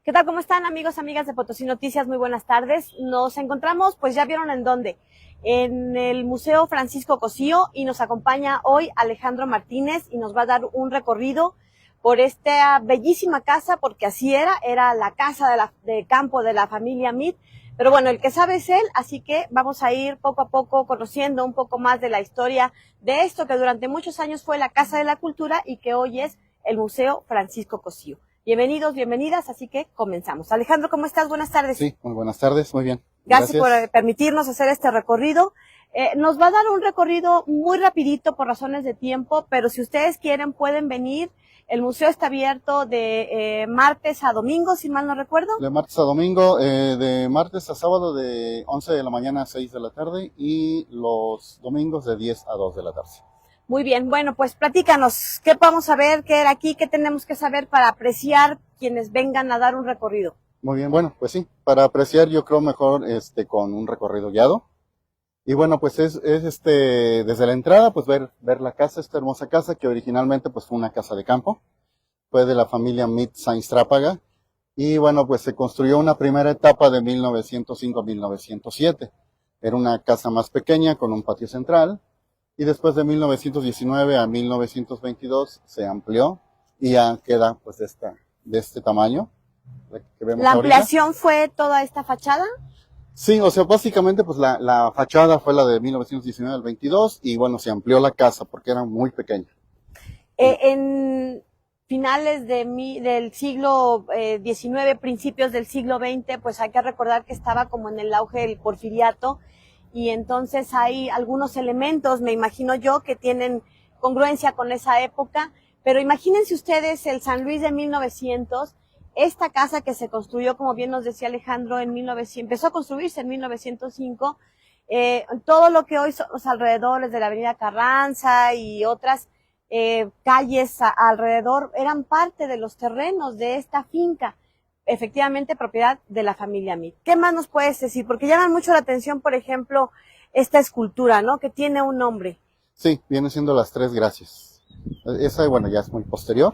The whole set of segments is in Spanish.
¿Qué tal? ¿Cómo están, amigos, amigas de Potosí Noticias? Muy buenas tardes. Nos encontramos, pues ya vieron en dónde, en el Museo Francisco Cosío, y nos acompaña hoy Alejandro Martínez y nos va a dar un recorrido por esta bellísima casa, porque así era la casa de campo de la familia Meade. Pero bueno, el que sabe es él, así que vamos a ir poco a poco conociendo un poco más de la historia de esto que durante muchos años fue la Casa de la Cultura y que hoy es el Museo Francisco Cosío. Bienvenidos, bienvenidas, así que comenzamos. Alejandro, ¿cómo estás? Buenas tardes. Sí, muy buenas tardes, muy bien. Gracias por permitirnos hacer este recorrido. Nos va a dar un recorrido muy rapidito por razones de tiempo, pero si ustedes quieren pueden venir. El museo está abierto de martes a domingo, si mal no recuerdo. De martes a domingo, de martes a sábado de 11 de la mañana a 6 de la tarde y los domingos de 10 a 2 de la tarde. Muy bien, bueno, pues platícanos, ¿qué vamos a ver, qué era aquí, qué tenemos que saber para apreciar quienes vengan a dar un recorrido? Muy bien, bueno, pues sí, para apreciar yo creo mejor con un recorrido guiado. Y bueno, pues es desde la entrada, pues ver la casa, esta hermosa casa que originalmente pues fue una casa de campo, fue de la familia Meade Sainz-Trápaga, y bueno, pues se construyó una primera etapa de 1905 a 1907. Era una casa más pequeña con un patio central, y después de 1919 a 1922 se amplió y ya queda pues de este tamaño que vemos ¿La ampliación ahorita. fue toda esta fachada? Sí, o sea, básicamente pues la fachada fue la de 1919 al 22 y bueno, se amplió la casa porque era muy pequeña. En finales del siglo XIX, principios del siglo XX, pues hay que recordar que estaba como en el auge del porfiriato, y entonces hay algunos elementos, me imagino yo, que tienen congruencia con esa época, pero imagínense ustedes el San Luis de 1900, esta casa que se construyó, como bien nos decía Alejandro, empezó a construirse en 1905, todo lo que hoy son los alrededores de la avenida Carranza y otras calles alrededor eran parte de los terrenos de esta finca, efectivamente propiedad de la familia Meade. ¿Qué más nos puedes decir? Porque llama mucho la atención, por ejemplo, esta escultura, ¿no? Que tiene un nombre. Sí, viene siendo las Tres Gracias. Esa, bueno, ya es muy posterior.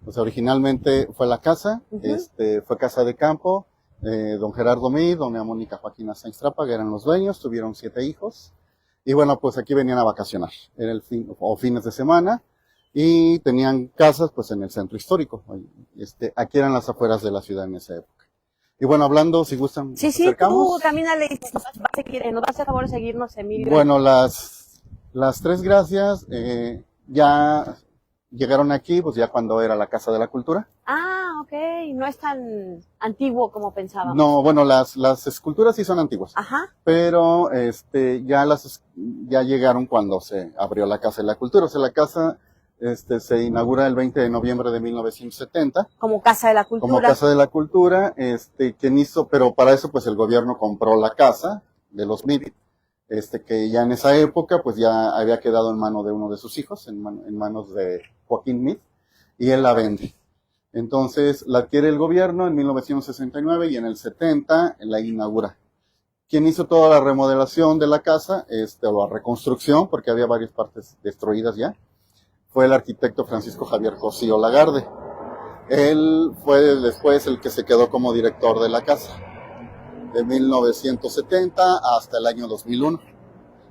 O sea, originalmente fue la casa, fue casa de campo, don Gerardo Meade, doña Mónica Joaquina Sainz-Trápaga eran los dueños, tuvieron 7 hijos. Y bueno, pues aquí venían a vacacionar, era fines de semana, y tenían casas pues en el centro histórico. Aquí eran las afueras de la ciudad en esa época. Y bueno, hablando, si gustan, sí, tú camínale, nos vas a hacer favor de seguirnos, Emilio. Bueno, las Tres Gracias ya llegaron aquí, pues ya cuando era la Casa de la Cultura. Ah, ok, no es tan antiguo como pensábamos. No, bueno, las esculturas sí son antiguas. Ajá. Pero ya llegaron cuando se abrió la Casa de la Cultura. O sea, la casa se inaugura el 20 de noviembre de 1970. Como Casa de la Cultura. Como Casa de la Cultura, quien hizo, pero para eso pues el gobierno compró la casa de los Meade, que ya en esa época pues ya había quedado en mano de uno de sus hijos, en manos de Joaquín Meade, y él la vende. Entonces la adquiere el gobierno en 1969 y en el 70 la inaugura. Quien hizo toda la remodelación de la casa, o la reconstrucción, porque había varias partes destruidas ya, fue el arquitecto Francisco Javier Cosío Lagarde. Él fue después el que se quedó como director de la casa, de 1970 hasta el año 2001.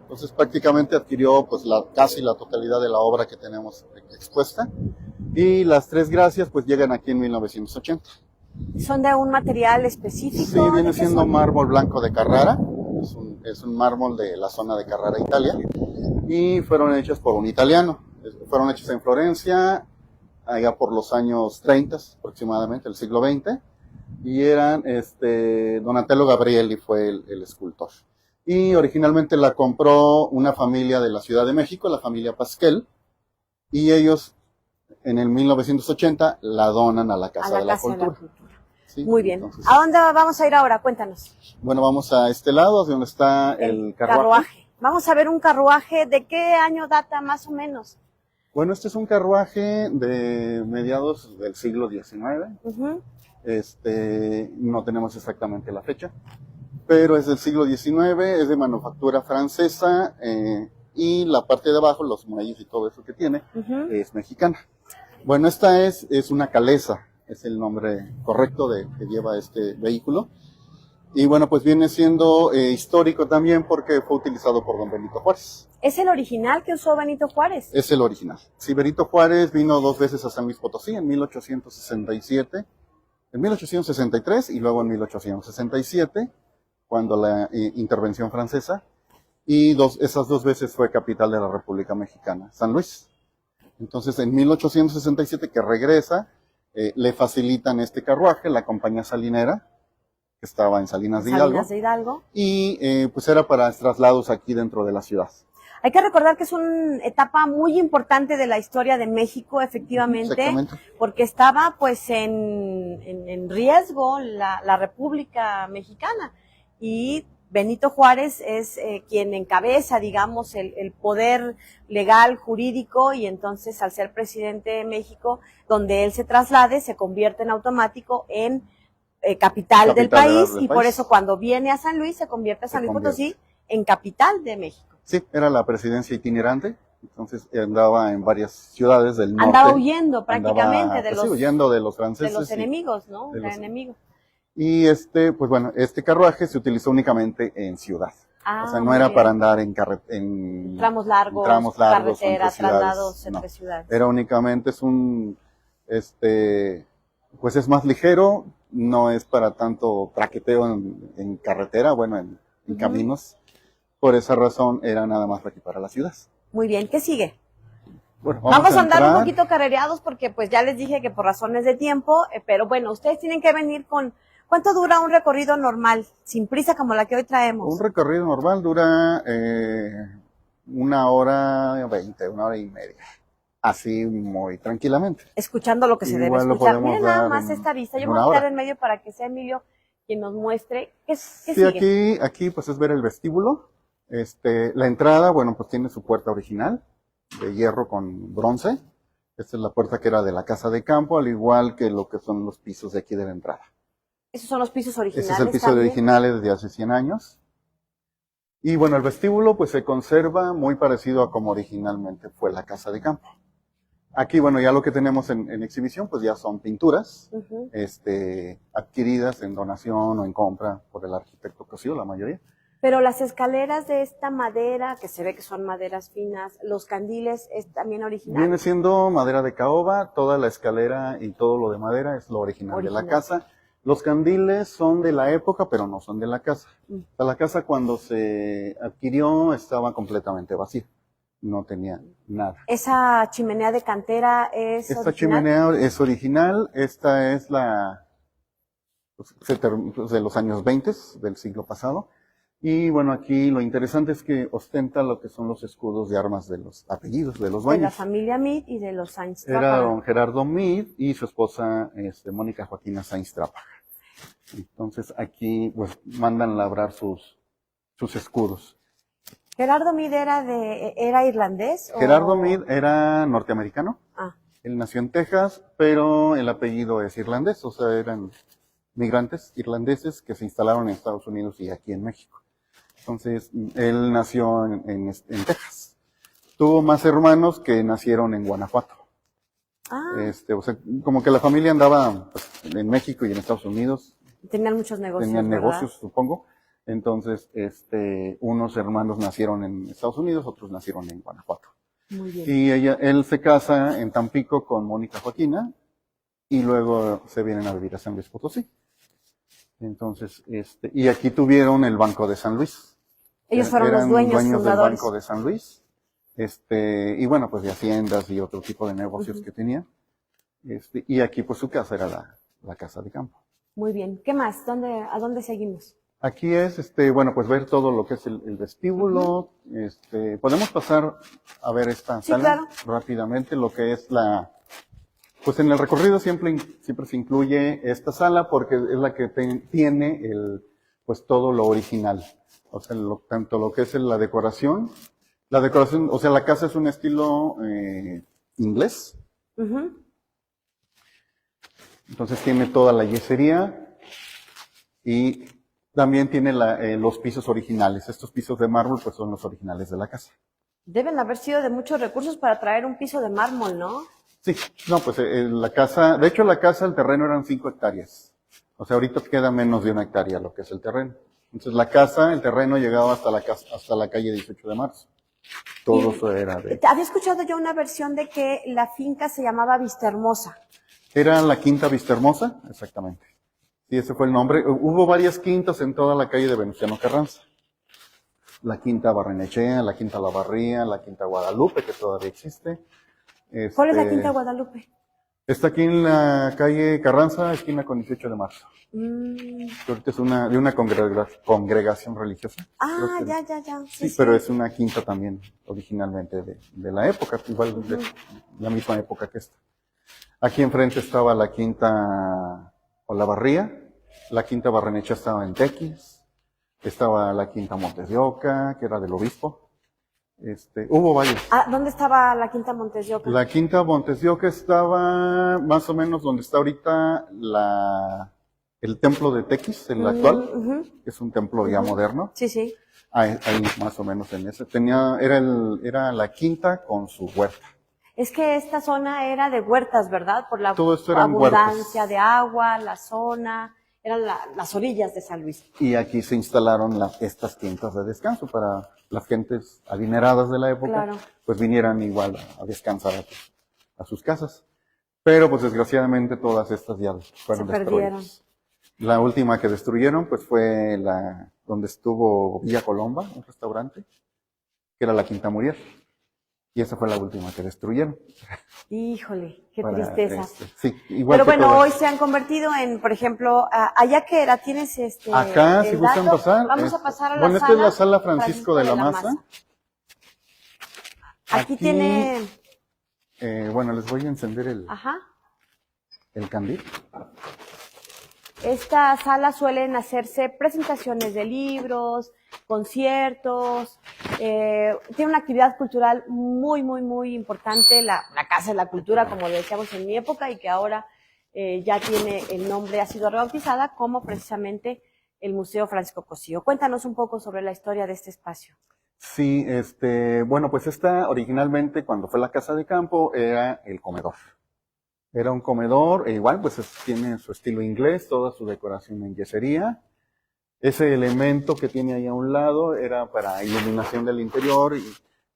Entonces prácticamente adquirió pues casi la totalidad de la obra que tenemos expuesta. Y las Tres Gracias pues llegan aquí en 1980. ¿Son de un material específico? Sí, viene siendo mármol blanco de Carrara. Es un mármol de la zona de Carrara, Italia. Y fueron hechas por un italiano. Fueron hechas en Florencia, allá por los años 30 aproximadamente, el siglo XX. Y eran, Donatello Gabrieli fue el escultor. Y originalmente la compró una familia de la Ciudad de México, la familia Pasquel. Y ellos, en el 1980, la donan a la Casa de la Cultura. Sí, muy bien. Entonces, ¿a dónde vamos a ir ahora? Cuéntanos. Bueno, vamos a este lado, donde está el carruaje. Vamos a ver un carruaje. ¿De qué año data más o menos? Bueno, este es un carruaje de mediados del siglo XIX. No tenemos exactamente la fecha, pero es del siglo XIX, es de manufactura francesa, y la parte de abajo, los muelles y todo eso que tiene, es mexicana. Bueno, esta es una calesa. es el nombre correcto que lleva este vehículo. Y bueno, pues viene siendo histórico también porque fue utilizado por don Benito Juárez. ¿Es el original que usó Benito Juárez? Es el original. Sí, Benito Juárez vino 2 veces a San Luis Potosí, en 1867, en 1863 y luego en 1867, cuando la intervención francesa, y esas 2 veces fue capital de la República Mexicana, San Luis. Entonces, en 1867 que regresa, le facilitan este carruaje, la compañía salinera, que estaba en Salinas de Hidalgo. Salinas de Hidalgo. Y pues era para traslados aquí dentro de la ciudad. Hay que recordar que es una etapa muy importante de la historia de México, efectivamente, porque estaba pues en riesgo la República Mexicana. Y Benito Juárez es quien encabeza, digamos, el poder legal, jurídico, y entonces al ser presidente de México, donde él se traslade, se convierte en automático en capital del país, y por eso cuando viene a San Luis, se convierte a San Luis Potosí en capital de México. Sí, era la presidencia itinerante, entonces andaba en varias ciudades del norte. Andaba huyendo prácticamente huyendo de los franceses. De los enemigos, ¿no? De los enemigos. Y pues bueno, este carruaje se utilizó únicamente en ciudad. O sea, no era para andar en tramos largos, carreteras, traslados entre ciudades. Era únicamente, pues es más ligero, no es para tanto traqueteo en carretera, bueno, en caminos. Por esa razón era nada más aquí para la ciudad. Muy bien, ¿qué sigue? Bueno, vamos a andar un poquito carrereados porque pues ya les dije que por razones de tiempo, pero bueno, ustedes tienen que venir con... ¿Cuánto dura un recorrido normal, sin prisa como la que hoy traemos? Un recorrido normal dura 1h20, 1h30. Así muy tranquilamente. Escuchando lo que se debe escuchar. Miren nada más esta vista. Yo me voy a quedar en medio para que sea Emilio quien nos muestre qué sigue. Sí, aquí pues es ver el vestíbulo. La entrada, bueno, pues tiene su puerta original, de hierro con bronce. Esta es la puerta que era de la casa de campo, al igual que lo que son los pisos de aquí de la entrada. ¿Esos son los pisos originales? Ese es el piso original desde hace 100 años. Y bueno, el vestíbulo pues se conserva muy parecido a como originalmente fue la casa de campo. Aquí, bueno, ya lo que tenemos en exhibición pues ya son pinturas, adquiridas en donación o en compra por el arquitecto Cosío, la mayoría. Pero las escaleras de esta madera, que se ve que son maderas finas, los candiles, ¿es también original? Viene siendo madera de caoba, toda la escalera y todo lo de madera es lo original de la casa. Los candiles son de la época, pero no son de la casa. O sea, la casa cuando se adquirió estaba completamente vacía, no tenía nada. ¿Esa chimenea de cantera es original? Esta chimenea es original, esta es de los años 20 del siglo pasado. Y bueno, aquí lo interesante es que ostenta lo que son los escudos de armas de los apellidos de los dueños. De la familia Meade y de los Sainz Trápaga. Era don Gerardo Meade y su esposa Mónica Joaquina Sainz Trápaga. Entonces aquí pues mandan labrar sus escudos. ¿Gerardo Meade era irlandés? Gerardo Meade era norteamericano. Él nació en Texas, pero el apellido es irlandés, o sea, eran migrantes irlandeses que se instalaron en Estados Unidos y aquí en México. Entonces, él nació en Texas. Tuvo más hermanos que nacieron en Guanajuato. O sea, como que la familia andaba pues, en México y en Estados Unidos. Tenían muchos negocios. Tenían negocios, supongo. Entonces, unos hermanos nacieron en Estados Unidos, otros nacieron en Guanajuato. Muy bien. Y él se casa en Tampico con Mónica Joaquina y luego se vienen a vivir a San Luis Potosí. Entonces, y aquí tuvieron el Banco de San Luis. Ellos fueron los dueños del Banco de San Luis. Y bueno, pues de haciendas y otro tipo de negocios que tenían. Y aquí pues su casa era la casa de campo. Muy bien. ¿Qué más? ¿A dónde seguimos? Aquí es, bueno, pues ver todo lo que es el vestíbulo. Podemos pasar a ver esta sala rápidamente, lo que es pues en el recorrido siempre se incluye esta sala porque es la que tiene pues todo lo original. O sea, tanto lo que es la decoración, o sea, la casa es un estilo inglés. Entonces tiene toda la yesería y también tiene los pisos originales. Estos pisos de mármol pues son los originales de la casa. Deben haber sido de muchos recursos para traer un piso de mármol, ¿no? Sí, no, pues la casa, de hecho la casa, el terreno eran 5 hectáreas. O sea, ahorita queda menos de 1 hectárea lo que es el terreno. Entonces la casa, el terreno llegaba hasta la casa, hasta la calle 18 de marzo. Todo eso era de... Había escuchado yo una versión de que la finca se llamaba Vistahermosa. Era la quinta Vistahermosa, exactamente. Sí, ese fue el nombre. Hubo varias quintas en toda la calle de Venustiano Carranza. La quinta Barrenechea, la quinta La Barría, la quinta Guadalupe, que todavía existe. ¿Cuál es la quinta Guadalupe? Está aquí en la calle Carranza, esquina con 18 de marzo. Ahorita es de una congregación religiosa. Ah, ya. Sí, pero es una quinta también, originalmente de la época, igual de la misma época que esta. Aquí enfrente estaba la quinta Olavarría, la quinta Barrenechea estaba en Tequis, estaba la quinta Montes de Oca, que era del obispo. Hubo varios. Ah, ¿dónde estaba la quinta Montes de Oca? La quinta Montes de Oca estaba más o menos donde está ahorita el templo de Tequis, el actual, que es un templo ya moderno. Sí. Ahí más o menos en ese. Era la quinta con su huerta. Es que esta zona era de huertas, ¿verdad? Por la Todo esto eran abundancia huertas. de agua, la zona, eran las orillas de San Luis. Y aquí se instalaron estas quintas de descanso para las gentes adineradas de la época, Claro. pues vinieran igual a descansar a sus casas. Pero pues desgraciadamente todas estas ya fueron destruidas. La última que destruyeron pues fue donde estuvo Villa Colomba, un restaurante, que era la Quinta Muriel. Y esa fue la última que destruyeron. Híjole, qué tristeza. Sí, igual. Pero bueno, hoy se han convertido en, por ejemplo, allá que era, tienes acá, si gustan pasar. Vamos a pasar a la sala. Bueno, esta es la sala Francisco de la Maza. Aquí tiene... bueno, les voy a encender el candil. Esta sala suelen hacerse presentaciones de libros, conciertos, tiene una actividad cultural muy importante, la Casa de la Cultura, como le decíamos en mi época, y que ahora ya tiene el nombre, ha sido rebautizada como precisamente el Museo Francisco Cosío. Cuéntanos un poco sobre la historia de este espacio. Sí, bueno, pues esta originalmente, cuando fue la casa de campo, era el comedor. Era un comedor, igual pues tiene su estilo inglés, toda su decoración en yesería. Ese elemento que tiene ahí a un lado era para iluminación del interior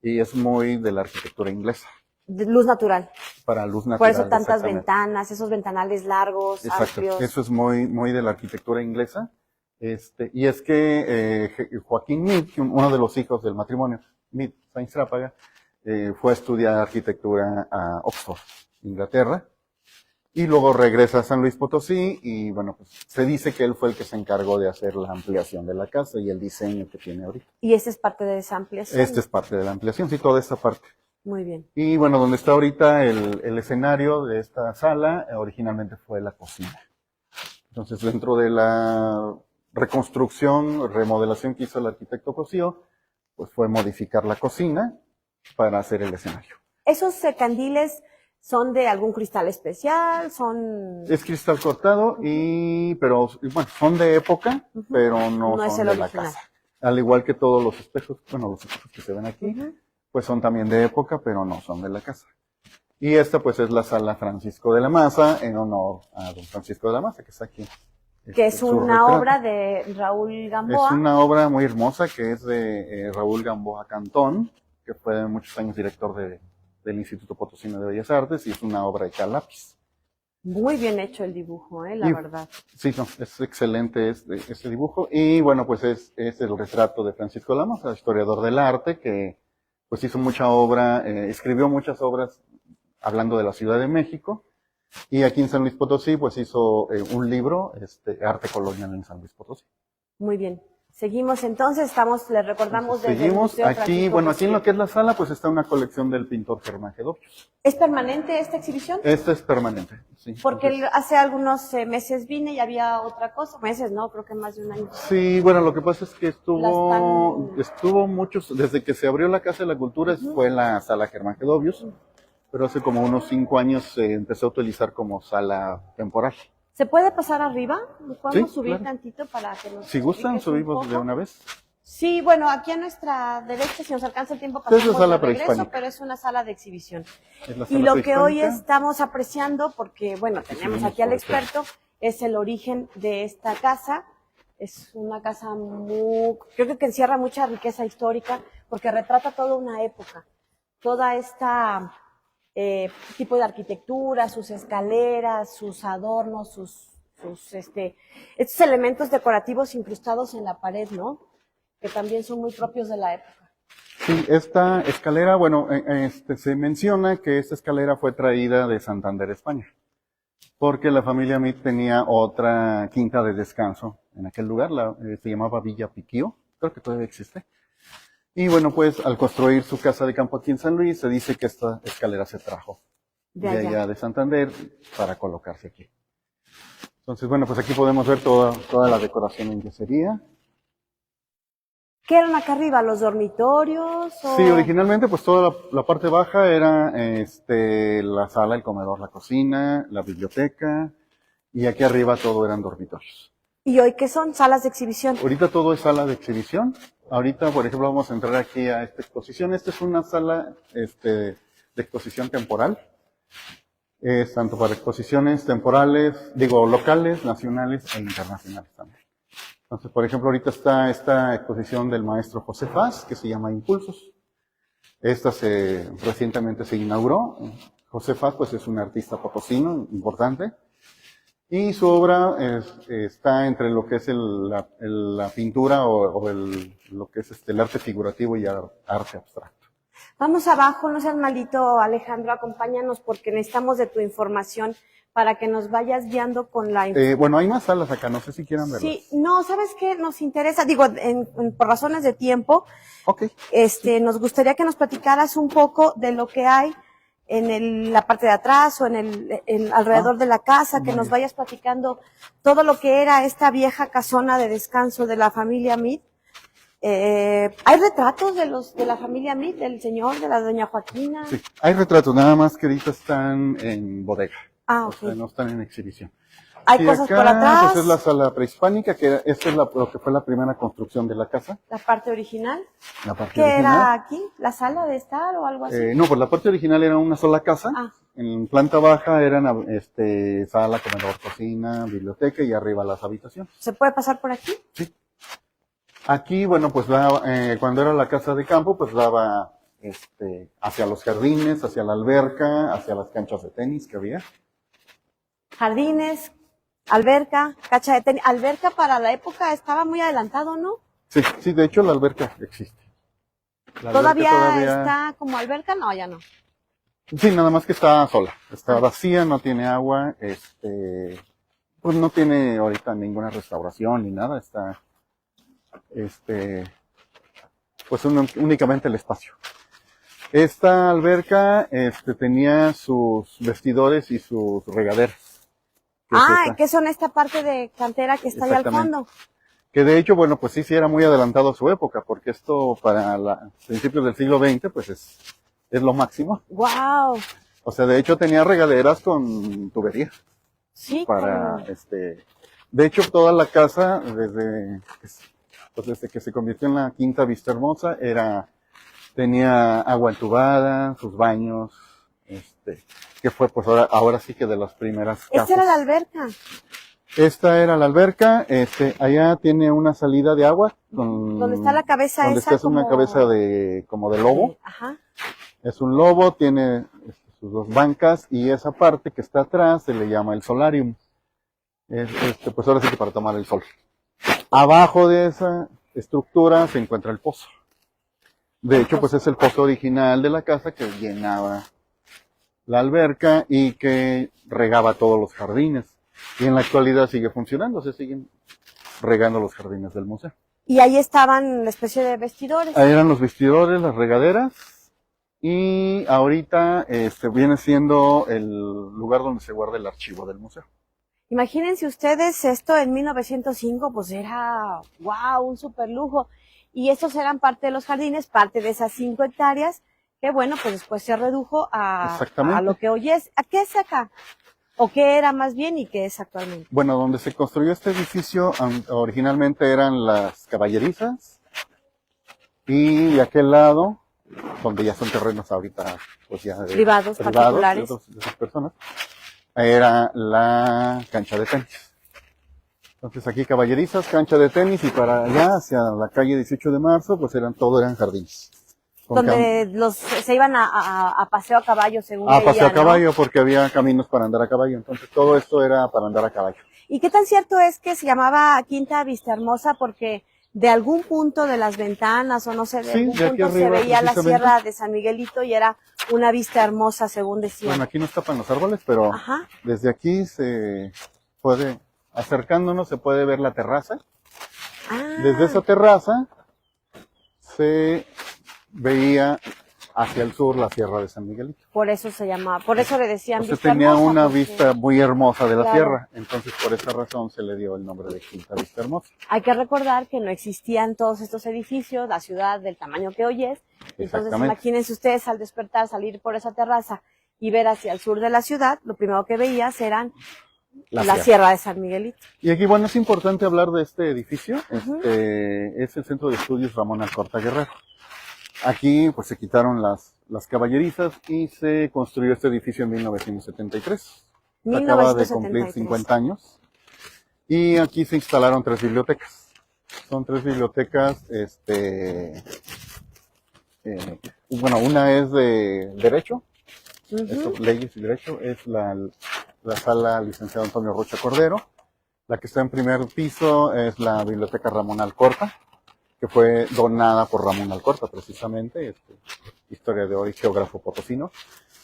y es muy de la arquitectura inglesa. De luz natural. Para luz natural. Por eso tantas ventanas, esos ventanales largos, exacto, amplios. Eso es muy de la arquitectura inglesa. Y es que Joaquín Mead, uno de los hijos del matrimonio, Mead Sainz-Rápaga, fue a estudiar arquitectura a Oxford, Inglaterra. Y luego regresa a San Luis Potosí y bueno, pues se dice que él fue el que se encargó de hacer la ampliación de la casa y el diseño que tiene ahorita. ¿Y esta es parte de esa ampliación? Esta es parte de la ampliación, sí, toda esta parte. Muy bien. Y bueno, donde está ahorita el escenario de esta sala, originalmente fue la cocina. Entonces, dentro de la reconstrucción, remodelación que hizo el arquitecto Cosío, pues fue modificar la cocina para hacer el escenario. ¿Esos candiles son de algún cristal especial? Es cristal cortado pero bueno, son de época, pero no son de la casa. Al igual que todos los espejos, bueno, los espejos que se ven aquí, pues son también de época, pero no son de la casa. Y esta pues es la sala Francisco de la Maza, en honor a don Francisco de la Maza, que está aquí. Que es una obra de Raúl Gamboa. Es una obra muy hermosa que es de Raúl Gamboa Cantón, que fue muchos años director del Instituto Potosino de Bellas Artes, y es una obra hecha a lápiz. Muy bien hecho el dibujo, la verdad. Sí, no, es excelente este dibujo. Y bueno, pues es el retrato de Francisco de la Maza, historiador del arte, que pues hizo mucha obra, escribió muchas obras hablando de la Ciudad de México. Y aquí en San Luis Potosí, pues hizo un libro, Arte Colonial en San Luis Potosí. Muy bien. Seguimos entonces, les recordamos desde seguimos el Museo aquí, Francisco bueno, Cosío. aquí en lo que es la sala, pues está una colección del pintor Germán Gedovius. ¿Es permanente esta exhibición? Esta es permanente, sí. Porque hace algunos meses vine y había otra cosa, meses, ¿no? Creo que más de un año. Sí, bueno, lo que pasa es que estuvo muchos, desde que se abrió la Casa de la Cultura, fue la sala Germán Gedovius, pero hace como unos 5 años se empezó a utilizar como sala temporal. ¿Se puede pasar arriba? ¿Podemos subir claro. tantito para que nos... Si gustan, subimos de una vez. Sí, bueno, aquí a nuestra derecha, si nos alcanza el tiempo, Es la pasamos sala de regreso, prehispánica. pero es una sala de exhibición. Es la Y sala lo que hoy prehispánica. estamos apreciando, porque bueno, tenemos subimos aquí al por acá. experto, es el origen de esta casa. Es una casa creo que encierra mucha riqueza histórica, porque retrata toda una época, toda esta tipo de arquitectura, sus escaleras, sus adornos, estos elementos decorativos incrustados en la pared, ¿no? Que también son muy propios de la época. Sí, esta escalera, bueno, se menciona que esta escalera fue traída de Santander, España, porque la familia Meade tenía otra quinta de descanso en aquel lugar, se llamaba Villa Piquío, creo que todavía existe. Y bueno, pues al construir su casa de campo aquí en San Luis, se dice que esta escalera se trajo de allá de Santander para colocarse aquí. Entonces, bueno, pues aquí podemos ver toda la decoración en yesería. ¿Qué eran acá arriba? ¿Los dormitorios? Sí, originalmente pues toda la parte baja era la sala, el comedor, la cocina, la biblioteca, y aquí arriba todo eran dormitorios. ¿Y hoy qué son? ¿Salas de exhibición? Ahorita todo es sala de exhibición. Ahorita, por ejemplo, vamos a entrar aquí a esta exposición. Esta es una sala de exposición temporal. Es tanto para exposiciones temporales, locales, nacionales e internacionales también. Entonces, por ejemplo, ahorita está esta exposición del maestro José Faz, que se llama Impulsos. Esta recientemente se inauguró. José Faz, pues, es un artista potosino importante. Y su obra está entre lo que es la pintura o lo que es el arte figurativo y arte abstracto. Vamos abajo, no seas maldito, Alejandro, acompáñanos porque necesitamos de tu información para que nos vayas guiando con la información. Bueno, hay más salas acá, no sé si quieran verlas. Sí, no, ¿sabes qué? Nos interesa, digo, por razones de tiempo, Okay. Nos gustaría que nos platicaras un poco de lo que hay en la parte de atrás o alrededor de la casa, que nos vayas platicando todo lo que era esta vieja casona de descanso de la familia Meade. ¿Hay retratos de la familia Meade, del señor, de la doña Joaquina? Sí, hay retratos, nada más que ahorita están en bodega. Ah, ok. O sea, no están en exhibición. Hay Y cosas acá, por atrás. pues es la sala prehispánica, que esta es lo que fue la primera construcción de la casa. La parte original. La parte ¿Qué original. era aquí? ¿La sala de estar o algo así? No, pues la parte original era una sola casa. Ah. En planta baja eran sala, comedor, cocina, biblioteca y arriba las habitaciones. ¿Se puede pasar por aquí? Sí. Aquí, bueno, pues cuando era la casa de campo, pues daba hacia los jardines, hacia la alberca, hacia las canchas de tenis que había. Jardines, alberca, cancha de tenis. Alberca para la época estaba muy adelantado, ¿no? Sí, de hecho la alberca existe. ¿Todavía está como alberca? No, ya no. Sí, nada más que está sola. Está vacía, no tiene agua, pues no tiene ahorita ninguna restauración ni nada, está, pues únicamente el espacio. Esta alberca, tenía sus vestidores y sus regaderas. ¿Qué son esta parte de cantera que está ahí al fondo? Que de hecho, bueno, pues sí era muy adelantado a su época, porque esto para principios del siglo XX, pues es lo máximo. ¡Wow! O sea, de hecho tenía regaderas con tubería. Sí, de hecho, toda la casa, desde que se convirtió en la Quinta Vista Hermosa, tenía agua entubada, sus baños, que fue pues ahora sí que de las primeras casas. ¿Esta era la alberca? Esta era la alberca, allá tiene una salida de agua ¿Dónde está la cabeza donde esa? está una cabeza como de lobo. Ajá. Es un lobo, tiene sus dos bancas y esa parte que está atrás se le llama el solarium. Pues ahora sí que para tomar el sol. Abajo de esa estructura se encuentra el pozo. De hecho, pues es el pozo original de la casa que llenaba la alberca y que regaba todos los jardines. Y en la actualidad sigue funcionando, se siguen regando los jardines del museo. Y ahí estaban la especie de vestidores. Ahí eran los vestidores, las regaderas. Y ahorita viene siendo el lugar donde se guarda el archivo del museo. Imagínense ustedes, esto en 1905, pues era, wow, un super lujo. Y estos eran parte de los jardines, parte de esas 5 hectáreas, que bueno, pues después se redujo a lo que hoy es. ¿A qué es acá? ¿O qué era más bien y qué es actualmente? Bueno, donde se construyó este edificio originalmente eran las caballerizas Y de aquel lado, donde ya son terrenos ahorita, pues ya Privados, particulares. de esas personas, era la cancha de tenis. Entonces aquí caballerizas, cancha de tenis, y para allá, hacia la calle 18 de marzo, pues todo eran jardines. Donde se iban a paseo a caballo, según a veía, paseo a ¿no? caballo, porque había caminos para andar a caballo. Entonces todo esto era para andar a caballo. ¿Y qué tan cierto es que se llamaba Quinta Vistahermosa porque de algún punto de las ventanas, o no sé, de Sí, algún de aquí punto se arriba, veía la precisamente. sierra de San Miguelito y era una vista hermosa, según decían? Bueno, aquí nos tapan los árboles, pero Ajá. desde aquí se puede, acercándonos, se puede ver la terraza. Ah, Desde esa terraza se veía hacia el sur la sierra de San Miguelito. por eso se llamaba, por eso le decían Entonces vista tenía hermosa, una porque vista muy hermosa de la Claro. sierra, entonces por esa razón se le dio el nombre de Quinta Vista Hermosa. hay que recordar que no existían todos estos edificios, la ciudad del tamaño que hoy es. Entonces Exactamente. imagínense ustedes al despertar, salir por esa terraza y ver hacia el sur de la ciudad, lo primero que veías eran la sierra de San Miguelito. Y aquí, bueno, es importante hablar de este edificio. Ujú. Es el Centro de Estudios Ramón Alcorta Guerrero. Aquí, pues, se quitaron las caballerizas y se construyó este edificio en 1973. Acaba de cumplir 50 años. Y aquí se instalaron 3 bibliotecas. Son 3 bibliotecas, bueno, una es de Derecho, Ujú. Leyes y Derecho, es la sala licenciado Antonio Rocha Cordero. La que está en primer piso es la Biblioteca Ramón Alcorta, que fue donada por Ramón Alcorta, precisamente, historiador y geógrafo potosino.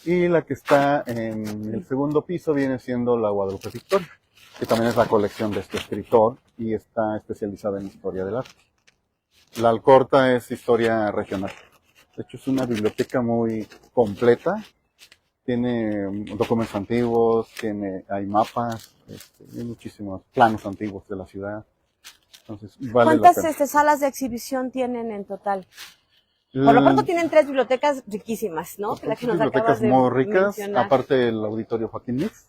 Y la que está en el segundo piso viene siendo la Guadalupe Victoria, que también es la colección de este escritor y está especializada en historia del arte. La Alcorta es historia regional. De hecho, es una biblioteca muy completa. Tiene documentos antiguos, hay mapas, hay muchísimos planos antiguos de la ciudad. Entonces, vale la ¿Cuántas pena. salas de exhibición tienen en total? Por lo pronto tienen 3 bibliotecas riquísimas, ¿no? Son La que nos bibliotecas acabas de muy ricas, mencionar. aparte el auditorio Joaquín Mix,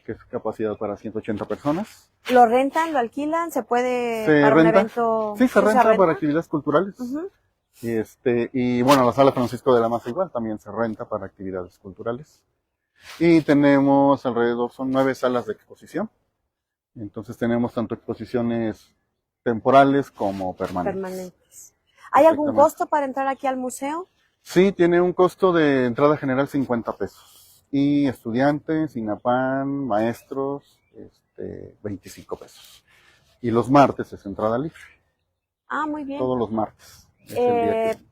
que es capacidad para 180 personas. ¿Lo rentan, lo alquilan? ¿Se puede Se para un renta. evento? Sí, se renta para renta? actividades culturales. Ujú. Y bueno, la sala Francisco de la Maza igual también se renta para actividades culturales. Y tenemos alrededor, son 9 salas de exposición. Entonces tenemos tanto exposiciones temporales como permanentes. Permanentes. ¿Hay algún Exactamente. costo para entrar aquí al museo? Sí, tiene un costo de entrada general 50 pesos. Y estudiantes, INAPAM, maestros, 25 pesos. Y los martes es entrada libre. Ah, muy bien. Todos los martes. Es el día que...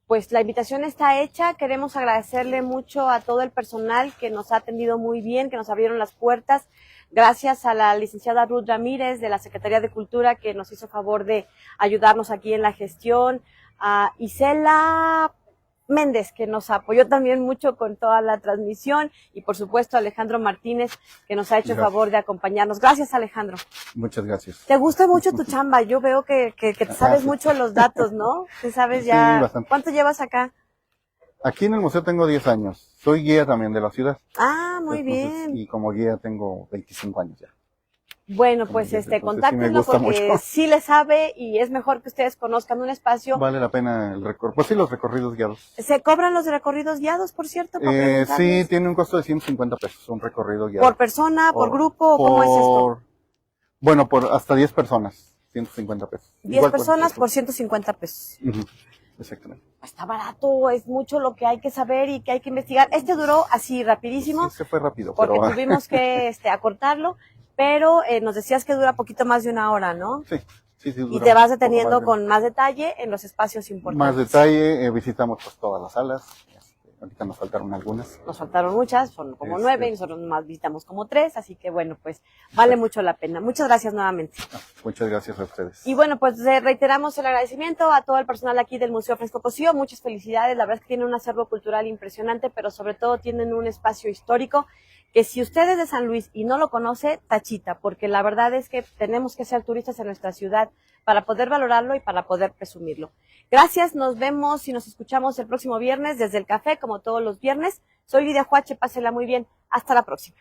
Pues la invitación está hecha. Queremos agradecerle mucho a todo el personal que nos ha atendido muy bien, que nos abrieron las puertas. Gracias a la licenciada Ruth Ramírez de la Secretaría de Cultura, que nos hizo favor de ayudarnos aquí en la gestión. A Isela Méndez, que nos apoyó también mucho con toda la transmisión. Y por supuesto a Alejandro Martínez, que nos ha hecho el favor de acompañarnos. Gracias, Alejandro. Muchas gracias. Te gusta mucho tu chamba. Yo veo que te sabes sí. mucho los datos, ¿no? Te sabes ya. Sí, bastante. ¿Cuánto llevas acá? Aquí en el museo tengo 10 años. Soy guía también de la ciudad. Ah, muy Entonces, bien. Y como guía tengo 25 años ya. Bueno, pues Entonces, contáctenlo sí me gusta porque mucho. sí le sabe y es mejor que ustedes conozcan un espacio. Vale la pena el recorrido. Pues sí, los recorridos guiados. ¿Se cobran los recorridos guiados, por cierto? Sí, tiene un costo de 150 pesos, un recorrido guiado. ¿Por persona, por grupo? ¿Cómo es esto? Bueno, por hasta 10 personas, 150 pesos. 10 Igual personas por 150 pesos. Exactamente. Está barato, es mucho lo que hay que saber y que hay que investigar. Duró así rapidísimo. Sí, se fue rápido. Porque pero... tuvimos que acortarlo, pero nos decías que dura poquito más de una hora, ¿no? Sí. Y te vas deteniendo con más detalle en los espacios importantes. Más detalle, visitamos pues todas las salas. Ahorita nos faltaron algunas. Nos faltaron muchas, son como 9 y nosotros nomás visitamos como 3, así que bueno, pues vale mucho la pena. Muchas gracias nuevamente. Muchas gracias a ustedes. Y bueno, pues reiteramos el agradecimiento a todo el personal aquí del Museo Fresco Cocío. Muchas felicidades, la verdad es que tienen un acervo cultural impresionante, pero sobre todo tienen un espacio histórico que si usted es de San Luis y no lo conoce, tachita, porque la verdad es que tenemos que ser turistas en nuestra ciudad para poder valorarlo y para poder presumirlo. Gracias, nos vemos y nos escuchamos el próximo viernes desde el café, como todos los viernes. Soy Lidia Juache, pásela muy bien. Hasta la próxima.